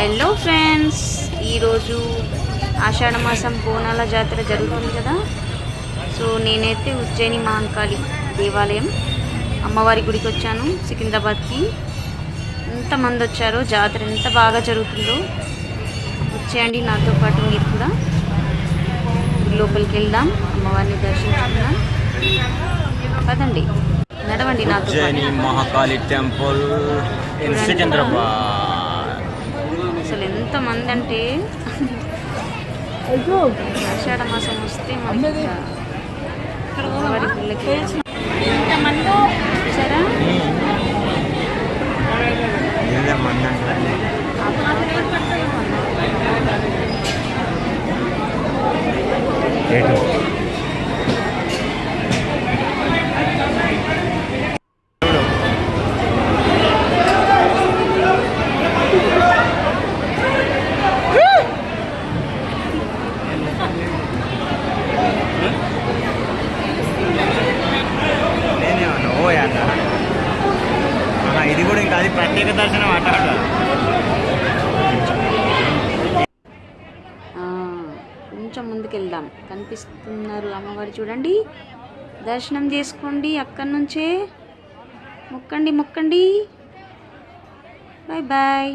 Hello friends, ఈరోజు ఆషాఢ మాసం బోనాల జాతర జరుగుతుంది కదా. సో నేనైతే ఉజ్జయిని మహంకాళి దేవాలయం అమ్మవారి గుడికి వచ్చాను సికింద్రాబాద్కి. ఎంతమంది వచ్చారో, జాతర ఎంత బాగా జరుగుతుందో. వచ్చేయండి నాతో పాటు మీరు కూడా. లోపలికి వెళ్దాం, అమ్మవారిని దర్శించుకుందాం. పదండి, నడవండి నాతో. Ujjaini Mahakali temple in Secunderabad. అసలు ఎంతమంది అంటే ఆషాఢ మాసం వస్తే మనకి అమ్మవారి గుళ్ళకి ఎంతమంది చూసారా. ఇది కూడా ఇంకా అది ప్రత్యేక దర్శనం అట. కొంచెం ముందుకు వెళ్దాం, కనిపిస్తున్నారు అమ్మవారు చూడండి. దర్శనం చేసుకోండి, అక్కడి నుంచే మొక్కండి. Bye bye.